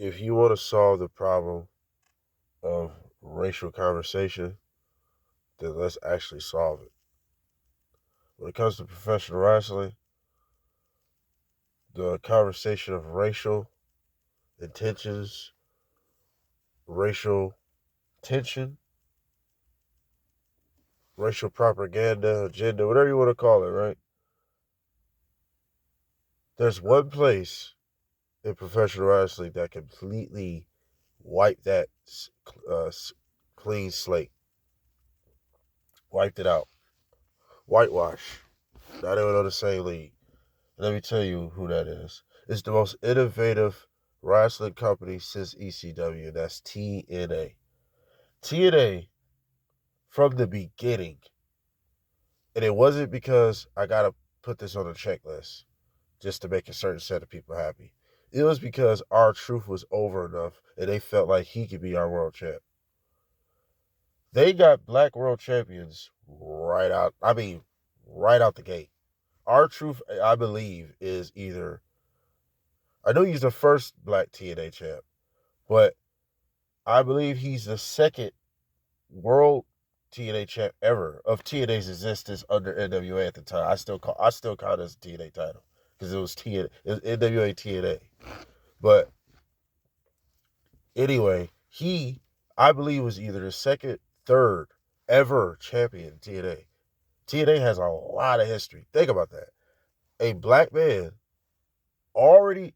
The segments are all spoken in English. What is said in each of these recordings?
if you want to solve the problem of racial conversation, then let's actually solve it. When it comes to professional wrestling, the conversation of racial intentions, racial tension, racial propaganda, agenda, whatever you want to call it, right? There's one place in professional wrestling that completely wiped that uh, clean slate, wiped it out, whitewash. Not even on the same league. Let me tell you who that is. It's the most innovative wrestling company since ECW, and that's TNA. TNA, from the beginning, and it wasn't because I got to put this on a checklist just to make a certain set of people happy. It was because our truth was over enough, and they felt like he could be our world champ. They got black world champions right out. I mean, right out the gate. Our truth, I believe, is either I know he's the first black TNA champ, but I believe he's the second world TNA champ ever of TNA's existence under NWA at the time. I still count it as a TNA title because it was NWA TNA. But anyway, he I believe was either the second, third ever champion in TNA. TNA has a lot of history. Think about that. A black man already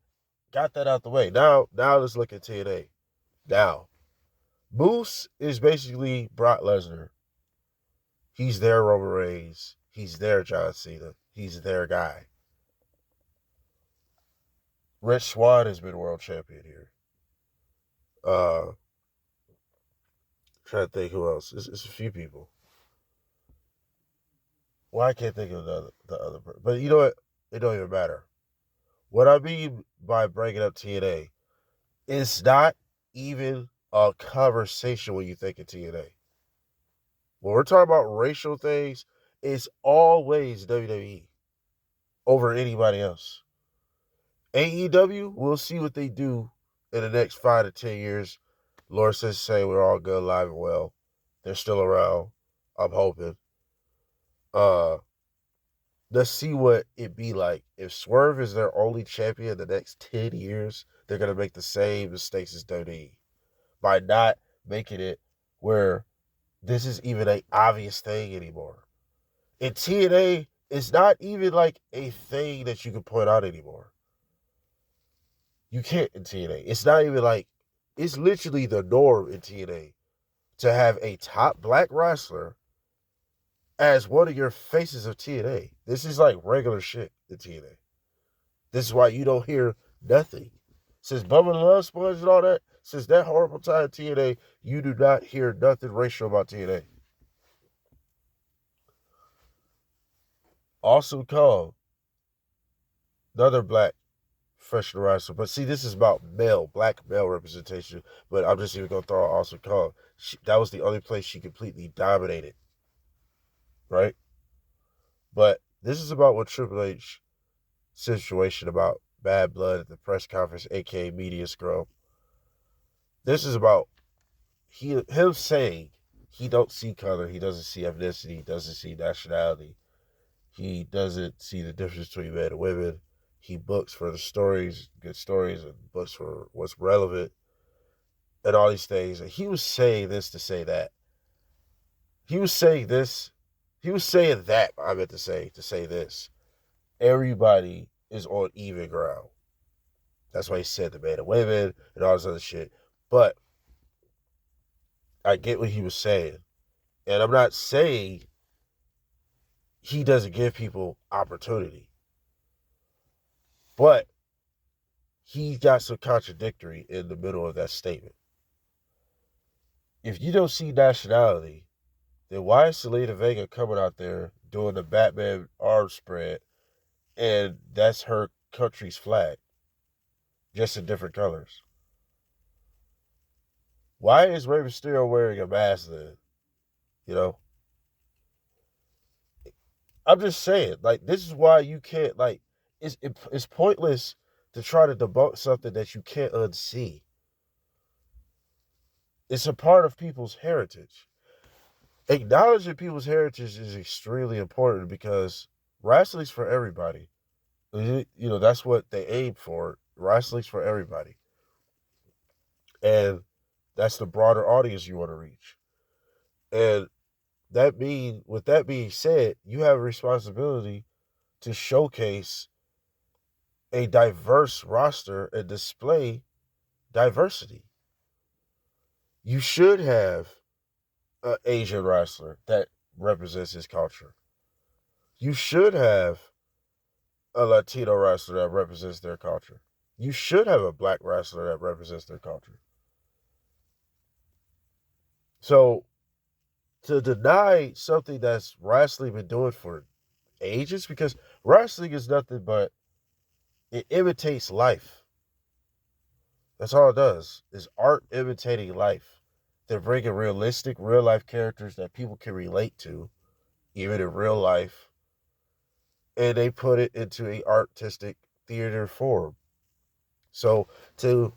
got that out the way. Now let's look at TNA. Now, Moose is basically Brock Lesnar. He's their Roman Reigns. He's their John Cena. He's their guy. Rich Swann has been world champion here. Trying to think who else. It's a few people. Well, I can't think of the other person. But you know what? It don't even matter. What I mean by bringing up TNA, it's not even a conversation when you think of TNA. When we're talking about racial things, it's always WWE over anybody else. AEW, we'll see what they do in the next 5 to 10 years. Lord says say we're all good, alive and well. They're still around. I'm hoping. Uh, let's see what it be like. If Swerve is their only champion the next 10 years, they're gonna make the same mistakes as WWE by not making it where this is even an obvious thing anymore. In TNA, it's not even like a thing that you can point out anymore. You can't in TNA. It's not even like, it's literally the norm in TNA to have a top black wrestler as one of your faces of TNA. This is like regular shit in TNA. This is why you don't hear nothing. Since Bubba the Love Sponge and all that, since that horrible time in TNA, you do not hear nothing racial about TNA. Awesome Kong, another black professional wrestler. But see, this is about black male representation. But I'm just even going to throw out Awesome Kong. That was the only place she completely dominated. Right? But this is about what Triple H situation about bad blood at the press conference, aka media scrum. This is about him saying he don't see color, he doesn't see ethnicity, he doesn't see nationality, he doesn't see the difference between men and women. He books for the stories, good stories, and books for what's relevant, and all these things. And he was saying this to say that. He was saying this. He was saying that. I meant to say this. Everybody is on even ground. That's why he said the men and women and all this other shit. But I get what he was saying. And I'm not saying he doesn't give people opportunity. But he got some contradictory in the middle of that statement. If you don't see nationality, then why is Selena Vega coming out there doing the Batman arm spread and that's her country's flag, just in different colors? Why is Rey Mysterio wearing a mask then? You know? I'm just saying, like, this is why you can't, like, it's pointless to try to debunk something that you can't unsee. It's a part of people's heritage. Acknowledging people's heritage is extremely important because wrestling's for everybody. That's what they aim for. Wrestling's for everybody. And that's the broader audience you want to reach. And with that being said, you have a responsibility to showcase a diverse roster and display diversity. You should have an Asian wrestler that represents his culture. You should have a Latino wrestler that represents their culture. You should have a black wrestler that represents their culture. So to deny something that's wrestling been doing for ages, because wrestling is nothing but it imitates life. That's all it does. Is art imitating life. They're bringing realistic, real life characters that people can relate to, even in real life, and they put it into a artistic theater form. So to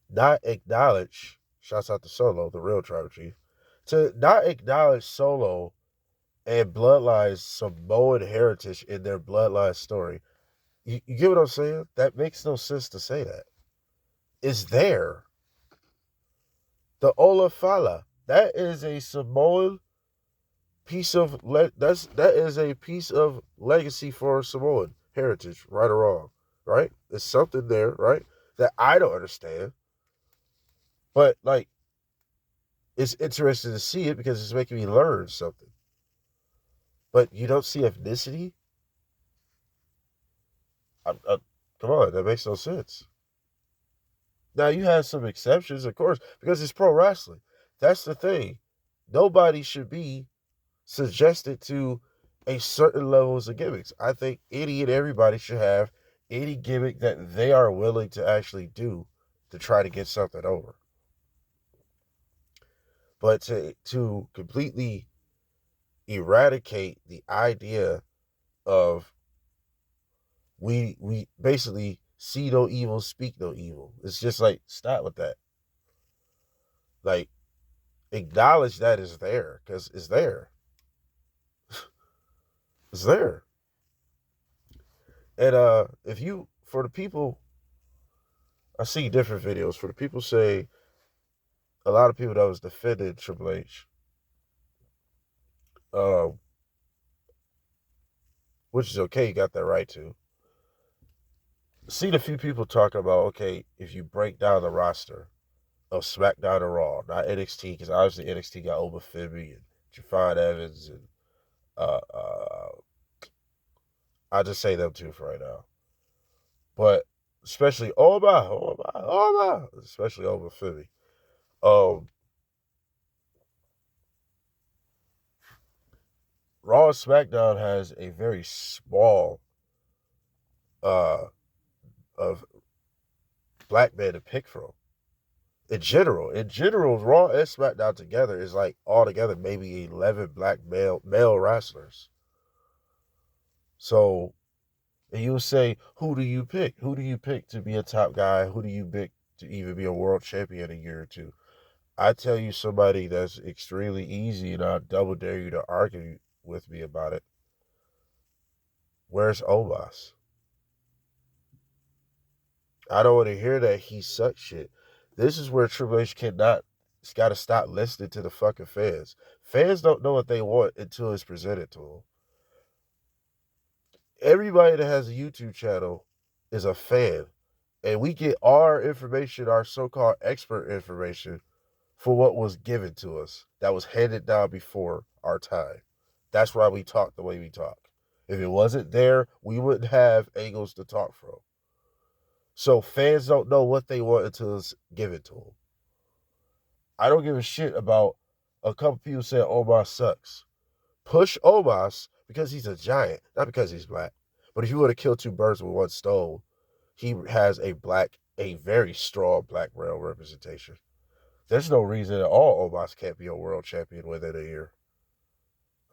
not acknowledge, shouts out to Solo, the real tribal chief, to not acknowledge Solo and Bloodline's Samoan heritage in their Bloodline story. You get what I'm saying? That makes no sense to say that. It's there. The Olafala, that is a Samoan that is a piece of legacy for Samoan heritage, right or wrong, right? There's something there, right? That I don't understand. But like it's interesting to see it because it's making me learn something. But you don't see ethnicity? Come on, that makes no sense. Now you have some exceptions, of course, because it's pro wrestling. That's the thing. Nobody should be suggested to a certain levels of gimmicks. I think any and everybody should have any gimmick that they are willing to actually do to try to get something over. But to completely eradicate the idea of we basically see no evil, speak no evil. It's just like stop with that. Like acknowledge that is there because it's there. It's there. And if you for the people I see different videos for the people say a lot of people that was defending Triple H, um, which is okay, you got that right to. Seen a few people talking about okay, if you break down the roster of SmackDown and Raw, not NXT, because obviously NXT got Oba Fibby and Jafar Evans and uh, uh, I'll just say them two for right now. But especially Oba, especially Oba Fibby. Um, Raw and SmackDown has a very small uh of black men to pick from. In general, Raw and SmackDown together is like altogether maybe 11 black male wrestlers. So and you say, who do you pick? Who do you pick to be a top guy? Who do you pick to even be a world champion in a year or two? I tell you somebody that's extremely easy, and I double dare you to argue with me about it. Where's Omos? I don't want to hear that he sucks shit. This is where Triple H cannot. It's got to stop listening to the fucking fans. Fans don't know what they want until it's presented to them. Everybody that has a YouTube channel is a fan, and we get our information, our so-called expert information, for what was given to us that was handed down before our time. That's why we talk the way we talk. If it wasn't there, we wouldn't have angles to talk from. So fans don't know what they want until it's given to them. I don't give a shit about a couple people saying Omar sucks. Push Omos because he's a giant, not because he's black. But if you want to kill two birds with one stone, he has a very strong black male representation. There's no reason at all Omos can't be a world champion within a year.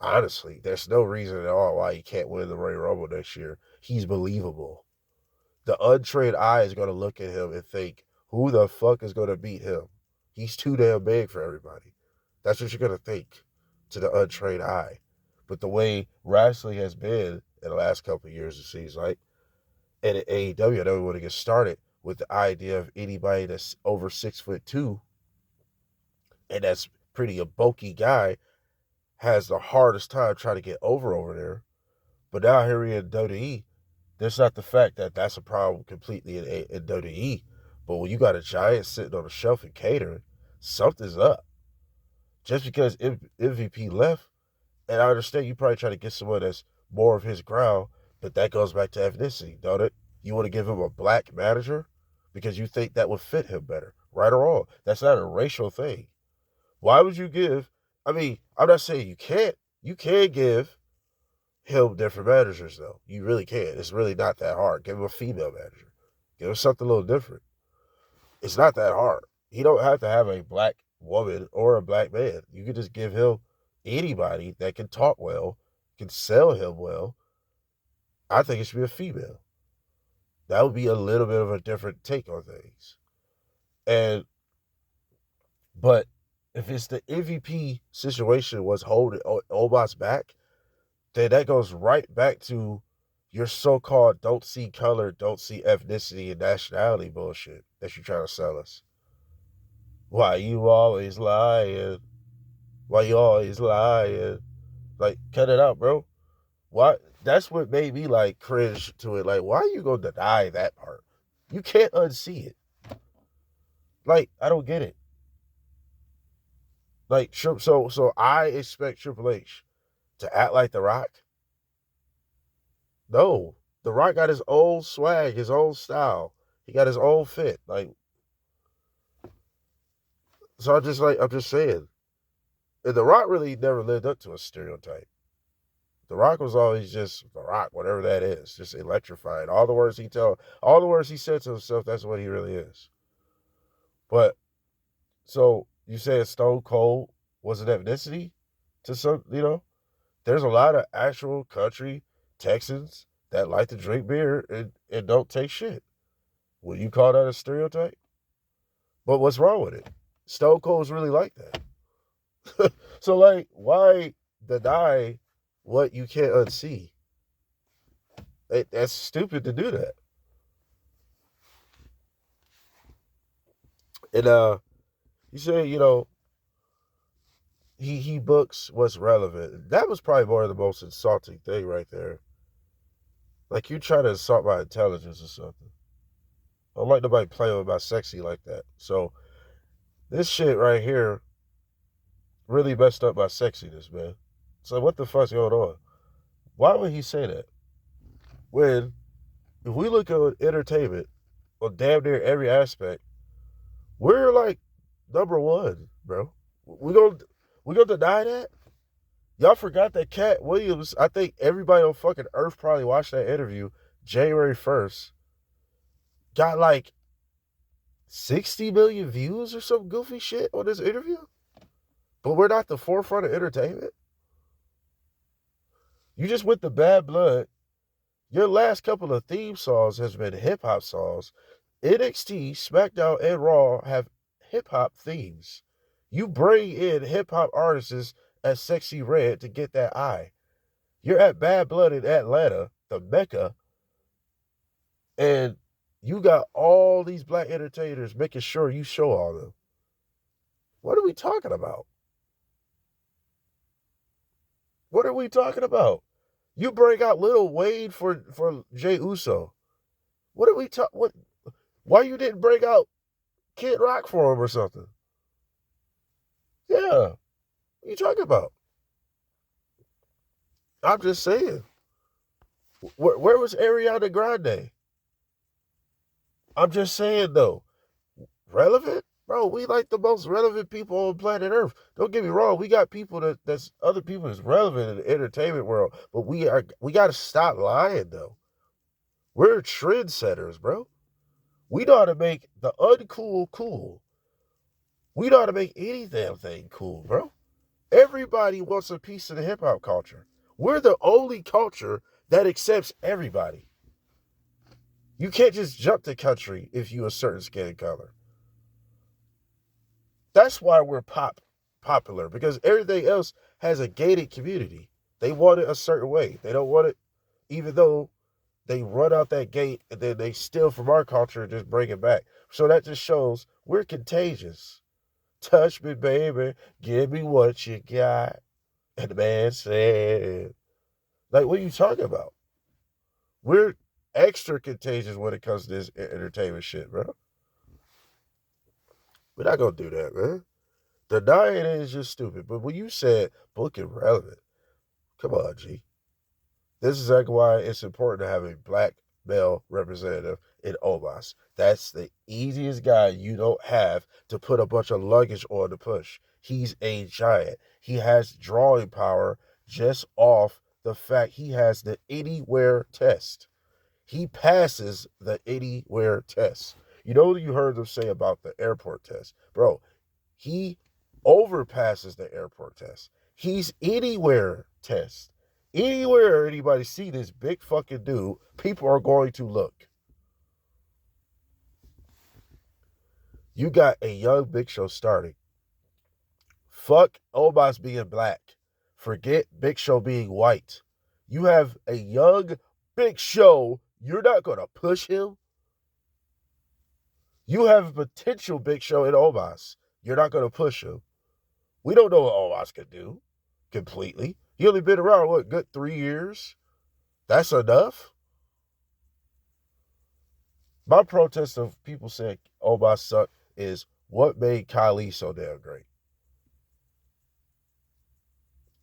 Honestly, there's no reason at all why he can't win the Royal Rumble next year. He's believable. The untrained eye is going to look at him and think, Who the fuck is gonna beat him? He's too damn big for everybody. That's what you're gonna think to the untrained eye. But the way wrestling has been in the last couple of years, it seems like, and at AEW, I don't want to get started with the idea of anybody that's over 6'2" and that's pretty a bulky guy has the hardest time trying to get over there. But now here in WWE, there's not the fact that that's a problem completely in WWE. But when you got a giant sitting on a shelf and catering, something's up. Just because MVP left, and I understand you probably try to get someone that's more of his ground, but that goes back to ethnicity, don't it? You want to give him a black manager because you think that would fit him better, right or wrong. That's not a racial thing. Why would you give? I mean, I'm not saying you can't. You can give him different managers, though. You really can. It's really not that hard. Give him a female manager. Give him something a little different. It's not that hard. He don't have to have a black woman or a black man. You can just give him anybody that can talk well, can sell him well. I think it should be a female. That would be a little bit of a different take on things. But if it's the MVP situation was holding Omos back, then that goes right back to your so-called don't see color, don't see ethnicity and nationality bullshit that you're trying to sell us. Why you always lying? Why you always lying? Like, cut it out, bro. Why? That's what made me like cringe to it. Like, why are you gonna deny that part? You can't unsee it. Like, I don't get it. Like, so I expect Triple H to act like The Rock. No, The Rock got his own swag, his own style. He got his own fit. Like, so I'm just saying. And The Rock really never lived up to a stereotype. The Rock was always just The Rock, whatever that is, just electrifying. All the words he said to himself, that's what he really is. But, so, you say Stone Cold was an ethnicity to some, there's a lot of actual country Texans that like to drink beer and don't take shit. Would you call that a stereotype? But what's wrong with it? Stone Cold's really like that. So, like, why deny what you can't unsee? That's stupid to do that. And you say, he books what's relevant. That was probably more of the most insulting thing right there. Like, you try to insult my intelligence or something. I don't like nobody playing with my sexy like that. So this shit right here really messed up my sexiness, man. So what the fuck's going on? Why would he say that? When, if we look at entertainment on damn near every aspect, we're like number one, bro. We gonna deny that? Y'all forgot that Cat Williams, I think everybody on fucking Earth probably watched that interview January 1st. Got like 60 million views or some goofy shit on this interview. But we're not the forefront of entertainment. You just went to Bad Blood. Your last couple of theme songs has been hip-hop songs. NXT, SmackDown, and Raw have hip-hop themes. You bring in hip-hop artists as Sexy Red to get that eye. You're at Bad Blood in Atlanta, the Mecca, and you got all these black entertainers making sure you show all of them. What are we talking about? What are we talking about? You bring out Lil Wayne for Jey Uso. What are we talking? What? Why you didn't bring out Kid Rock for him or something? Yeah, what are you talking about? I'm just saying. Where was Ariana Grande? I'm just saying though. Relevant? Bro, we like the most relevant people on planet Earth. Don't get me wrong, we got people that's other people that's relevant in the entertainment world, but we gotta stop lying though. We're trendsetters, bro. We know how to make the uncool cool. We know how to make any damn thing cool, bro. Everybody wants a piece of the hip hop culture. We're the only culture that accepts everybody. You can't just jump to country if you a certain skin color. That's why we're popular, because everything else has a gated community. They want it a certain way. They don't want it, even though they run out that gate and then they steal from our culture and just bring it back. So that just shows we're contagious. Touch me, baby. Give me what you got. And the man said, like, what are you talking about? We're extra contagious when it comes to this entertainment shit, bro. We're not gonna do that, man. Denying it is just stupid. But when you said book irrelevant, come on, G. This is exactly why it's important to have a black male representative in OMAS. That's the easiest guy you don't have to put a bunch of luggage on to push. He's a giant. He has drawing power just off the fact he has the anywhere test. He passes the anywhere test. You know what you heard them say about the airport test? Bro, he overpasses the airport test. He's anywhere test. Anywhere anybody see this big fucking dude, people are going to look. You got a young Big Show starting. Fuck Omos being black. Forget Big Show being white. You have a young Big Show. You're not going to push him. You have a potential Big Show in Omos. You're not going to push him. We don't know what Omos can do completely. He only been around, what, good 3 years? That's enough? My protest of people saying Omos suck is what made Kylie so damn great.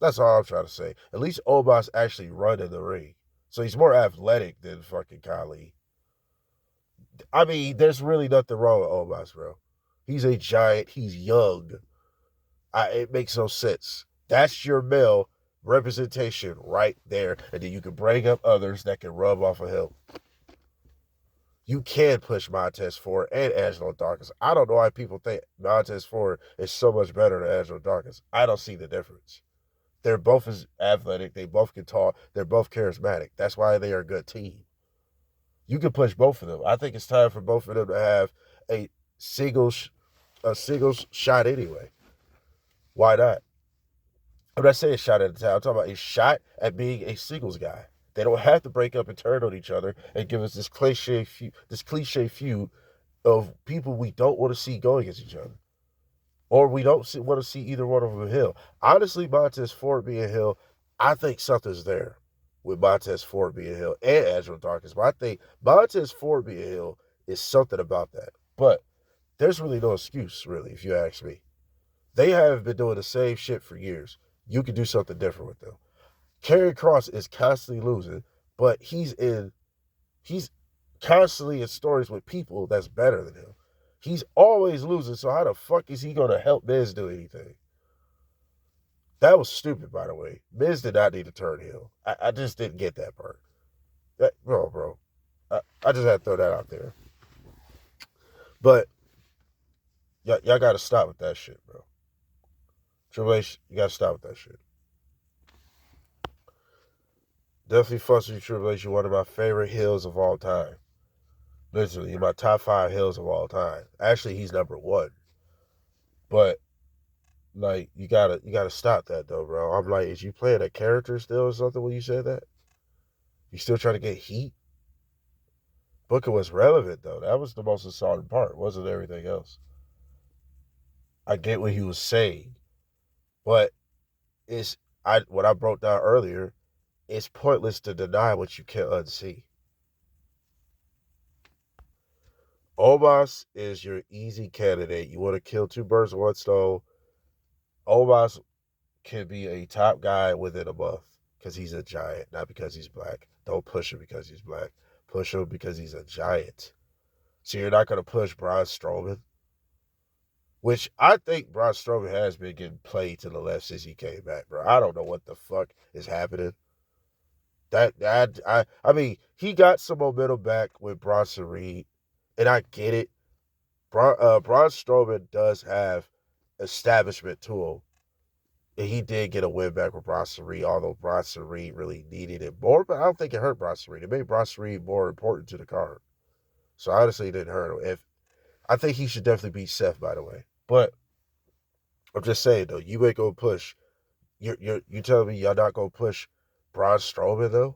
That's all I'm trying to say. At least Omos actually run in the ring. So he's more athletic than fucking Kylie. I mean, there's really nothing wrong with Omos, bro. He's a giant. He's young. It makes no sense. That's your male representation right there. And then you can bring up others that can rub off of him. You can push Montez Ford and Angelo Dawkins. I don't know why people think Montez Ford is so much better than Angelo Dawkins. I don't see the difference. They're both as athletic. They both can talk. They're both charismatic. That's why they are a good team. You can push both of them. I think it's time for both of them to have a singles shot anyway. Why not? I'm not saying shot at a time. I'm talking about a shot at being a singles guy. They don't have to break up and turn on each other and give us this cliche feud of people we don't want to see going against each other. Or we don't want to see either one of them Hill. Honestly, Montez Ford being Hill, I think something's there with Montez Ford being Hill and Angelo Dawkins. But I think Montez Ford being Hill is something about that. But there's really no excuse, really, if you ask me. They have been doing the same shit for years. You can do something different with them. Karrion Kross is constantly losing, but he's constantly in stories with people that's better than him. He's always losing, so how the fuck is he going to help Miz do anything? That was stupid, by the way. Miz did not need to turn heel. I just didn't get that part. Bro. I just had to throw that out there. But y'all got to stop with that shit, bro. Triple H, you got to stop with that shit. Definitely fucks with you, Triple H. You're one of my favorite heels of all time. Literally, in my top 5 heels of all time. Actually, he's number 1. But like, you gotta stop that though, bro. I'm like, is you playing a character still or something when you said that? You still trying to get heat? Booker was relevant though. That was the most insulting part. Wasn't everything else. I get what he was saying, but what I broke down earlier. It's pointless to deny what you can't unsee. Omos is your easy candidate. You want to kill 2 birds with 1 stone. Omos can be a top guy within a month because he's a giant, not because he's black. Don't push him because he's black. Push him because he's a giant. So you're not going to push Braun Strowman, which I think Braun Strowman has been getting played to the left since he came back, bro. I don't know what the fuck is happening. I mean, he got some momentum back with Bronson Reed, and I get it. Braun Strowman does have establishment to him. And he did get a win back with Bronson Reed, although Bronson Reed really needed it more. But I don't think it hurt Bronson Reed. It made Bronson Reed more important to the card. So honestly, it didn't hurt him. I think he should definitely beat Seth, by the way. But I'm just saying though, you ain't gonna push. You telling me y'all not gonna push Braun Strowman though?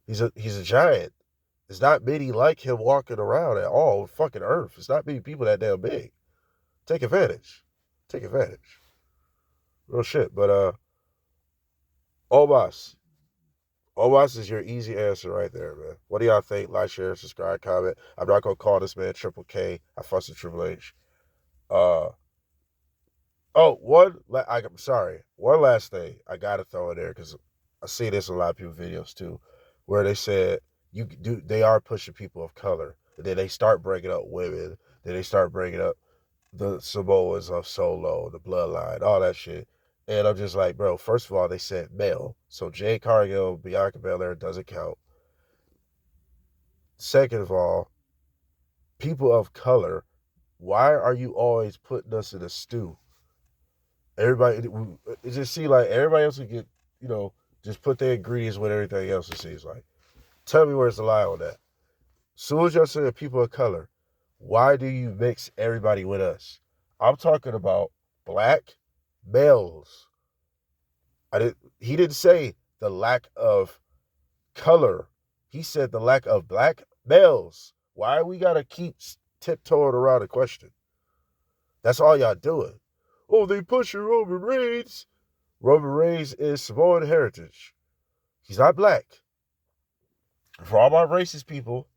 He's a giant. There's not many like him walking around at all on fucking Earth. It's not many people that damn big. Take advantage. Take advantage. Real shit. But Omos. Omos is your easy answer right there, man. What do y'all think? Like, share, subscribe, comment. I'm not gonna call this man Triple K. I fuss with Triple H. Uh I'm sorry. One last thing I gotta throw in there because I see this in a lot of people's videos too, where they said they are pushing people of color. And then they start bringing up women. Then they start bringing up the Samoans of Solo, the bloodline, all that shit. And I'm just like, bro, first of all, they said male. So Jade Cargill, Bianca Belair doesn't count. Second of all, people of color, why are you always putting us in a stew? Everybody, it just seems like everybody else would get, just put their ingredients with everything else, it seems like. Tell me where's the lie on that. As soon as y'all say people of color, why do you mix everybody with us? I'm talking about black males. He didn't say the lack of color. He said the lack of black males. Why we gotta keep tiptoeing around the question? That's all y'all doing. Oh, they pushing Roman Reigns. Roman Reigns is Samoan heritage. He's not black. For all my racist people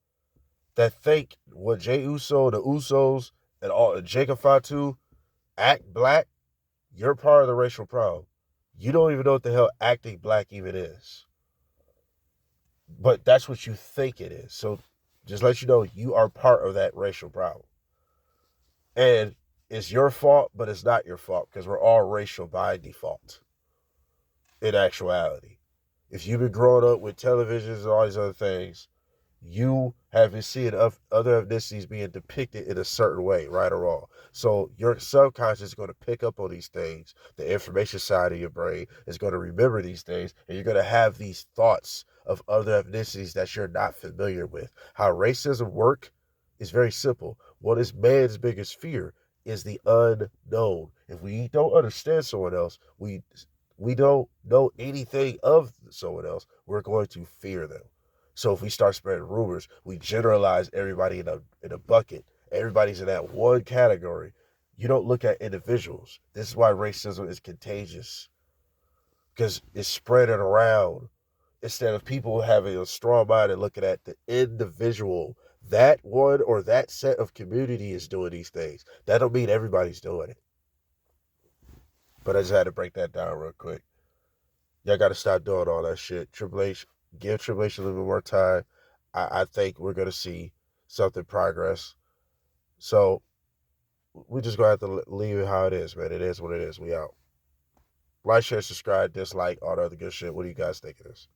that think what Jey Uso, the Usos, and all Jacob Fatu act black, you're part of the racial problem. You don't even know what the hell acting black even is. But that's what you think it is. So just let you know you are part of that racial problem. And it's your fault, but it's not your fault because we're all racial by default in actuality. If you've been growing up with televisions and all these other things, you have been seeing other ethnicities being depicted in a certain way, right or wrong. So your subconscious is going to pick up on these things. The information side of your brain is going to remember these things, and you're going to have these thoughts of other ethnicities that you're not familiar with. How racism works is very simple. What is man's biggest fear is the unknown. If we don't understand someone else, we don't know anything of someone else, we're going to fear them. So if we start spreading rumors, we generalize everybody in a bucket. Everybody's in that one category. You don't look at individuals. This is why racism is contagious, because it's spreading around instead of people having a strong mind and looking at the individual. That one or that set of community is doing these things. That don't mean everybody's doing it. But I just had to break that down real quick. Y'all got to stop doing all that shit. Triple H, give Triple H a little bit more time. I think we're going to see something progress. So we just going to have to leave it how it is, man. It is what it is. We out. Like, share, subscribe, dislike, all the other good shit. What do you guys think of this?